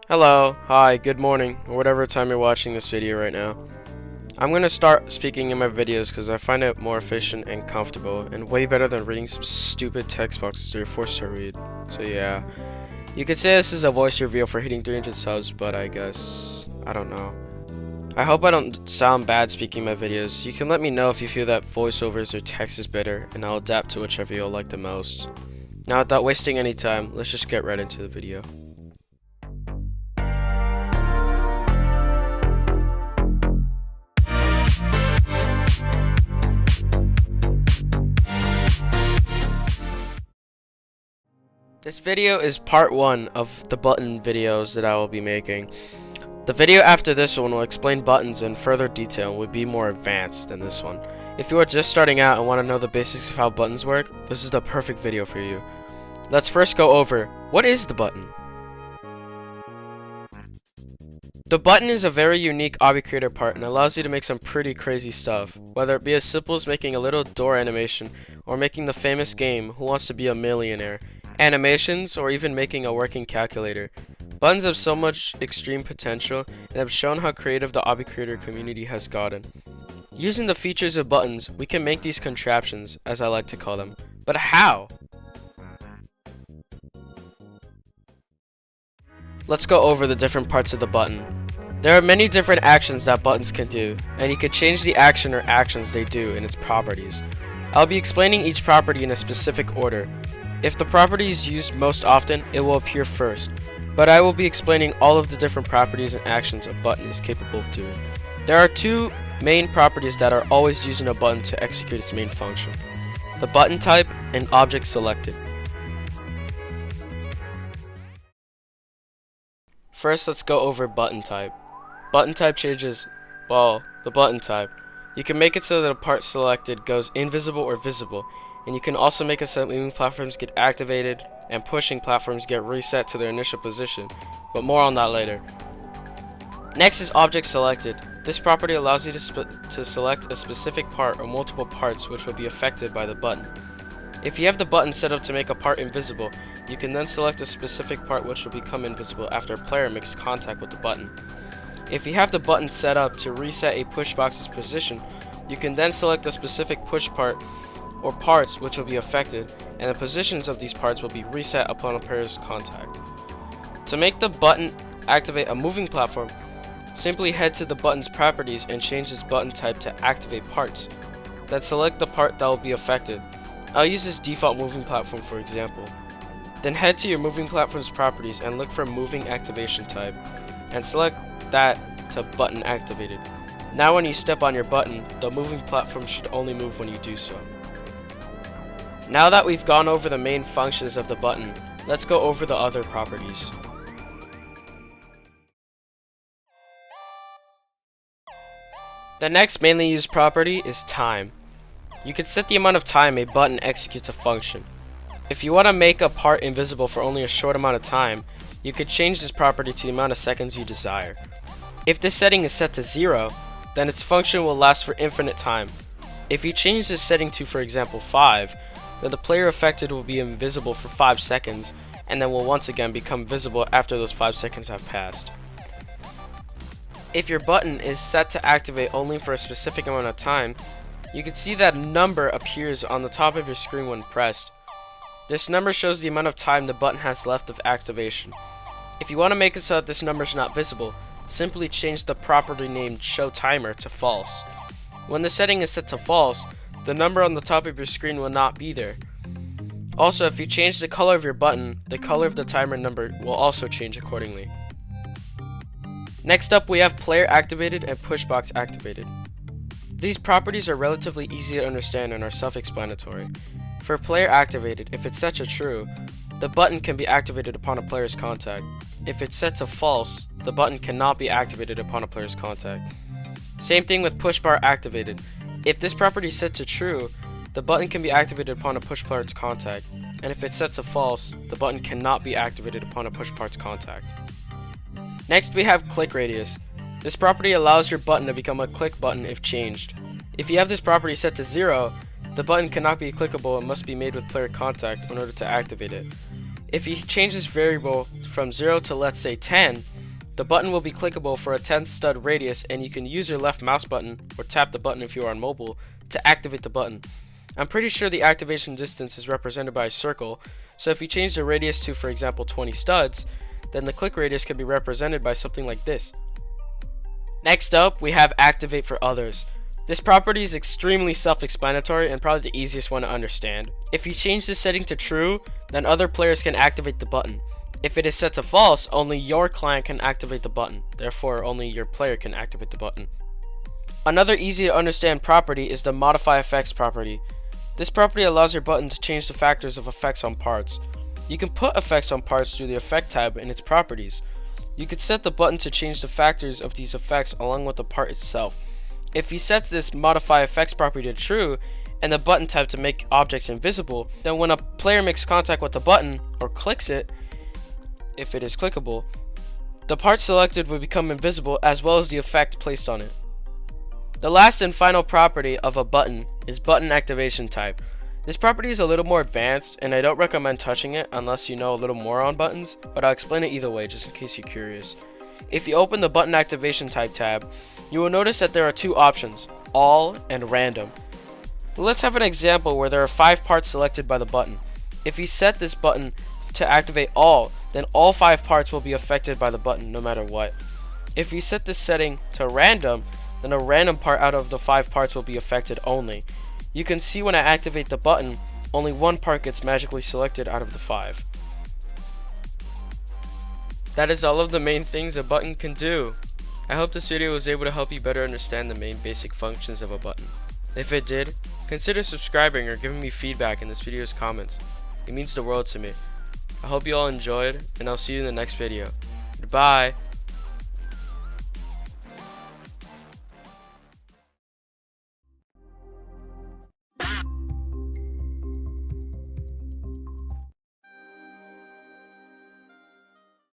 Hello, hi, good morning, or whatever time you're watching this video right now. I'm going to start speaking in my videos because I find it more efficient and comfortable and way better than reading some stupid text boxes that you're forced to read. So yeah, you could say this is a voice reveal for hitting 300 subs, but I guess, I don't know. I hope I don't sound bad speaking my videos. You can let me know if you feel that voiceovers or text is better, and I'll adapt to whichever you'll like the most. Now without wasting any time, let's just get right into the video. This video is part 1 of the button videos that I will be making. The video after this one will explain buttons in further detail and will be more advanced than this one. If you are just starting out and want to know the basics of how buttons work, this is the perfect video for you. Let's first go over, what is the button? The button is a very unique Obby creator part and allows you to make some pretty crazy stuff, whether it be as simple as making a little door animation or making the famous game Who Wants to Be a Millionaire, animations, or even making a working calculator. Buttons have so much extreme potential and have shown how creative the Obby creator community has gotten. Using the features of buttons, we can make these contraptions, as I like to call them. But how? Let's go over the different parts of the button. There are many different actions that buttons can do, and you can change the action or actions they do in its properties. I'll be explaining each property in a specific order. If the property is used most often, it will appear first, but I will be explaining all of the different properties and actions a button is capable of doing. There are two main properties that are always used in a button to execute its main function: the button type and object selected. First, let's go over button type. Button type changes, well, the button type. You can make it so that a part selected goes invisible or visible, and you can also make it so that moving platforms get activated and pushing platforms get reset to their initial position, but more on that later. Next is object selected. This property allows you to select a specific part or multiple parts which will be affected by the button. If you have the button set up to make a part invisible, you can then select a specific part which will become invisible after a player makes contact with the button. If you have the button set up to reset a push box's position, you can then select a specific push part or parts which will be affected, and the positions of these parts will be reset upon a player's contact. To make the button activate a moving platform, simply head to the button's properties and change its button type to activate parts. Then select the part that will be affected. I'll use this default moving platform for example. Then head to your moving platform's properties and look for moving activation type, and select that to button activated. Now when you step on your button, the moving platform should only move when you do so. Now that we've gone over the main functions of the button, let's go over the other properties. The next mainly used property is time. You can set the amount of time a button executes a function. If you want to make a part invisible for only a short amount of time, you could change this property to the amount of seconds you desire. If this setting is set to 0, then its function will last for infinite time. If you change this setting to, for example, 5, then the player affected will be invisible for 5 seconds, and then will once again become visible after those 5 seconds have passed. If your button is set to activate only for a specific amount of time, you can see that a number appears on the top of your screen when pressed. This number shows the amount of time the button has left of activation. If you want to make it so that this number is not visible, simply change the property named show timer to false. When the setting is set to false, the number on the top of your screen will not be there. Also, if you change the color of your button, the color of the timer number will also change accordingly. Next up, we have player activated and pushbox activated. These properties are relatively easy to understand and are self-explanatory. For player activated, if it's set to true, the button can be activated upon a player's contact. If it's set to false, the button cannot be activated upon a player's contact. Same thing with push bar activated. If this property is set to true, the button can be activated upon a push part's contact, and if it's set to false, the button cannot be activated upon a push part's contact. Next we have click radius. This property allows your button to become a click button if changed. If you have this property set to 0, the button cannot be clickable and must be made with player contact in order to activate it. If you change this variable from 0 to let's say 10, The button will be clickable for a 10 stud radius, and you can use your left mouse button or tap the button if you are on mobile to activate the button. I'm pretty sure the activation distance is represented by a circle, so if you change the radius to, for example, 20 studs, then the click radius can be represented by something like this. Next up, we have activate for others. This property is extremely self-explanatory and probably the easiest one to understand. If you change this setting to true, then other players can activate the button. If it is set to false, only your client can activate the button. Therefore, only your player can activate the button. Another easy to understand property is the modify effects property. This property allows your button to change the factors of effects on parts. You can put effects on parts through the effect tab in its properties. You could set the button to change the factors of these effects along with the part itself. If you set this modify effects property to true and the button tab to make objects invisible, then when a player makes contact with the button or clicks it, if it is clickable, the part selected will become invisible as well as the effect placed on it. The last and final property of a button is button activation type. This property is a little more advanced and I don't recommend touching it unless you know a little more on buttons, but I'll explain it either way just in case you're curious. If you open the button activation type tab, you will notice that there are two options, all and random. Let's have an example where there are 5 parts selected by the button. If you set this button to activate all, then all 5 parts will be affected by the button no matter what. If you set this setting to random, then a random part out of the 5 parts will be affected only. You can see when I activate the button, only one part gets magically selected out of the 5. That is all of the main things a button can do. I hope this video was able to help you better understand the main basic functions of a button. If it did, consider subscribing or giving me feedback in this video's comments. It means the world to me. I hope you all enjoyed, and I'll see you in the next video. Goodbye!